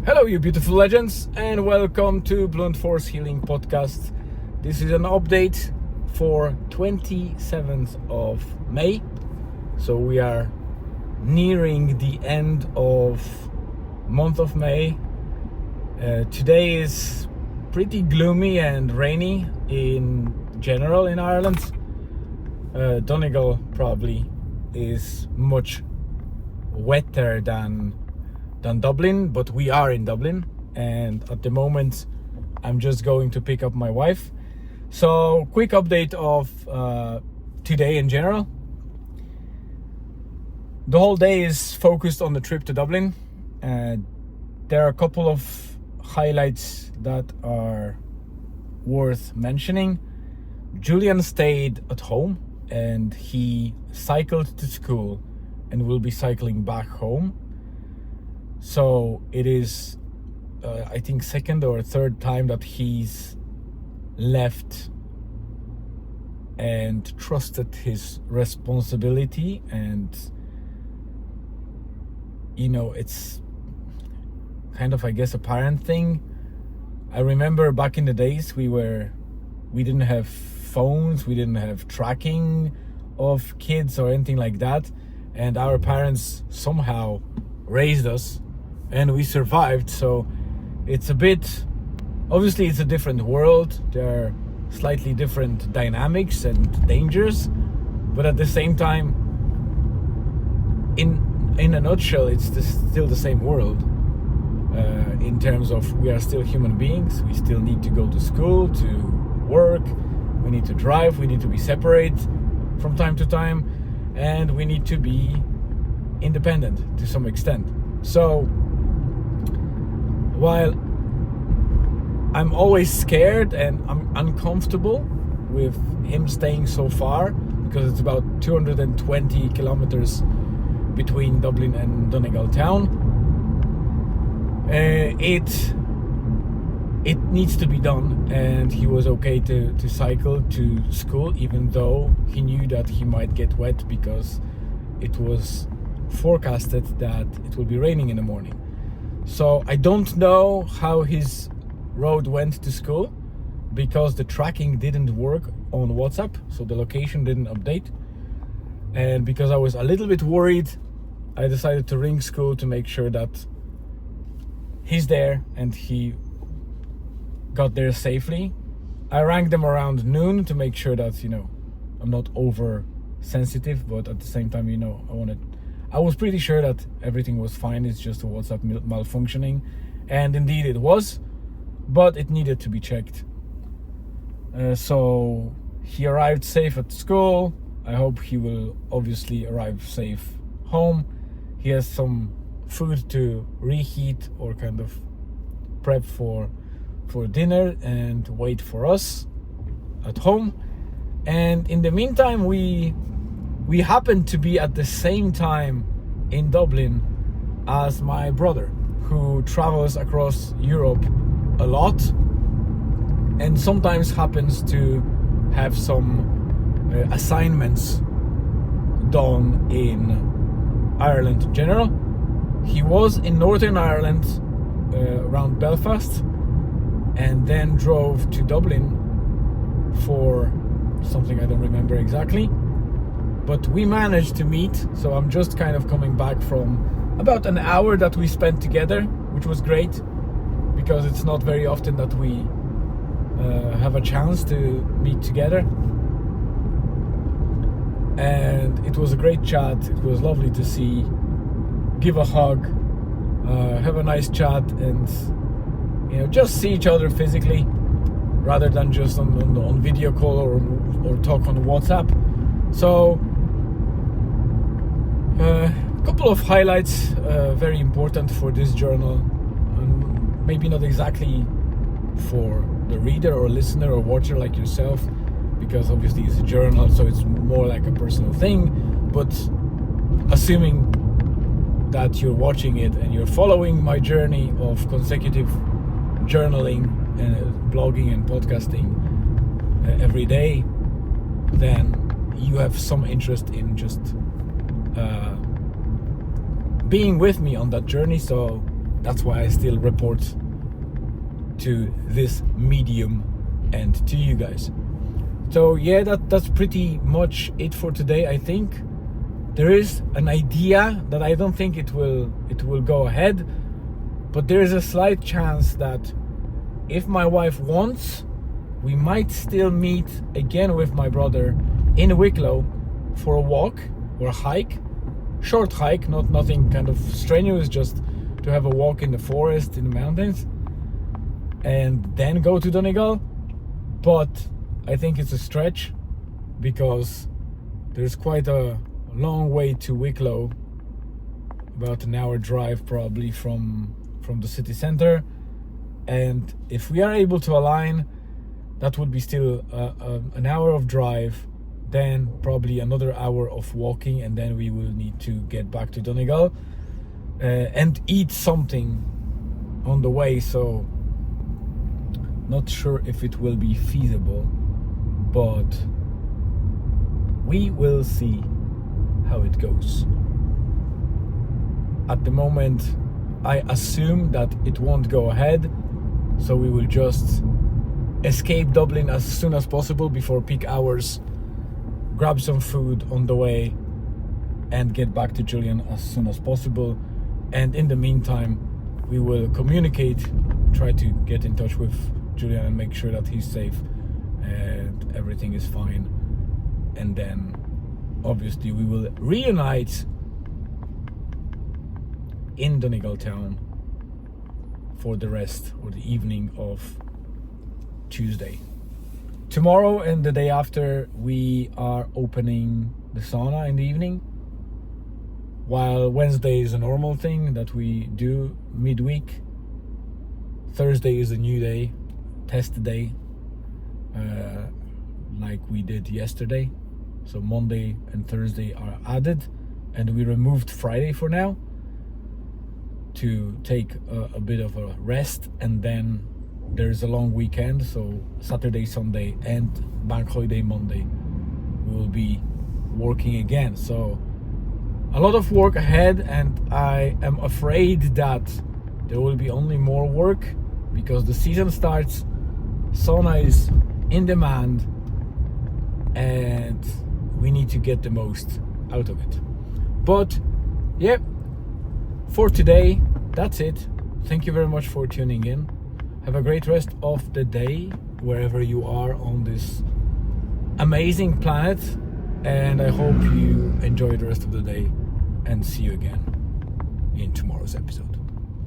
Hello, you beautiful legends, and welcome to Blunt Force Healing Podcast. This is an update for 27th of May. So we are nearing the end of month of May. Today is pretty gloomy and rainy in general in Ireland. Donegal probably is much wetter than Dublin, but we are in Dublin, and at the moment I'm just going to pick up my wife. So quick update of today in general. The whole day is focused on the trip to Dublin. There are a couple of highlights that are worth mentioning. Julian stayed at home and he cycled to school and will be cycling back home. So it is, I think, second or third time that he's left and trusted his responsibility. And, you know, it's kind of, I guess, a parent thing. I remember back in the days we didn't have phones, we didn't have tracking of kids or anything like that. And our parents somehow raised us. And we survived, so it's obviously it's a different world. There are slightly different dynamics and dangers, but at the same time, in a nutshell, it's still the same world. In terms of we are still human beings, we still need to go to school, to work, we need to drive, we need to be separate from time to time, and we need to be independent to some extent. So while I'm always scared and I'm uncomfortable with him staying so far, because it's about 220 kilometers between Dublin and Donegal town, it needs to be done, and he was okay to cycle to school, even though he knew that he might get wet because it was forecasted that it will be raining in the morning. So I don't know how his road went to school because the tracking didn't work on WhatsApp, so the location didn't update. And because I was a little bit worried, I decided to ring school to make sure that he's there and he got there safely. I rang them around noon to make sure that, I'm not over sensitive, but at the same time, I was pretty sure that everything was fine. It's just a WhatsApp malfunctioning, and indeed it was, but it needed to be checked. So he arrived safe at school. I hope he will obviously arrive safe home. He has some food to reheat or kind of prep for dinner and wait for us at home. And in the meantime, we happened to be at the same time in Dublin as my brother, who travels across Europe a lot and sometimes happens to have some assignments done in Ireland in general. He was in Northern Ireland around Belfast and then drove to Dublin for something I don't remember exactly. But we managed to meet, so I'm just kind of coming back from about an hour that we spent together, which was great, because it's not very often that we have a chance to meet together. And it was a great chat. It was lovely to see, give a hug, have a nice chat, and just see each other physically, rather than just on video call or talk on WhatsApp. So a couple of highlights, very important for this journal, and maybe not exactly for the reader or listener or watcher like yourself, because obviously it's a journal, so it's more like a personal thing. But assuming that you're watching it and you're following my journey of consecutive journaling and blogging and podcasting every day, then you have some interest in just being with me on that journey. So that's why I still report to this medium and to you guys. So yeah, that's pretty much it for today. I think there is an idea that I don't think it will go ahead, but there is a slight chance that if my wife wants, we might still meet again with my brother in Wicklow for a walk or a hike, short hike, nothing kind of strenuous, just to have a walk in the forest, in the mountains, and then go to Donegal. But I think it's a stretch because there's quite a long way to Wicklow, about an hour drive probably from the city center, and if we are able to align, that would be still an hour of drive, then probably another hour of walking, and then we will need to get back to Donegal and eat something on the way. So not sure if it will be feasible, but we will see how it goes. At the moment, I assume that it won't go ahead, so we will just escape Dublin as soon as possible before peak hours, grab some food on the way, and get back to Julian as soon as possible. And in the meantime, we will communicate, try to get in touch with Julian and make sure that he's safe and everything is fine. And then obviously we will reunite in Donegal town for the rest or the evening of Tuesday. Tomorrow and the day after, we are opening the sauna in the evening, while Wednesday is a normal thing that we do midweek. Thursday is a new day, test day, like we did yesterday. So Monday and Thursday are added, and we removed Friday for now to take a bit of a rest, and then there's a long weekend, so Saturday, Sunday and Bank Holiday Monday we will be working again. So a lot of work ahead, and I am afraid that there will be only more work because the season starts, sauna is in demand, and we need to get the most out of it. But yeah, for today, that's it. Thank you very much for tuning in. Have a great rest of the day wherever you are on this amazing planet, and I hope you enjoy the rest of the day, and see you again in tomorrow's episode.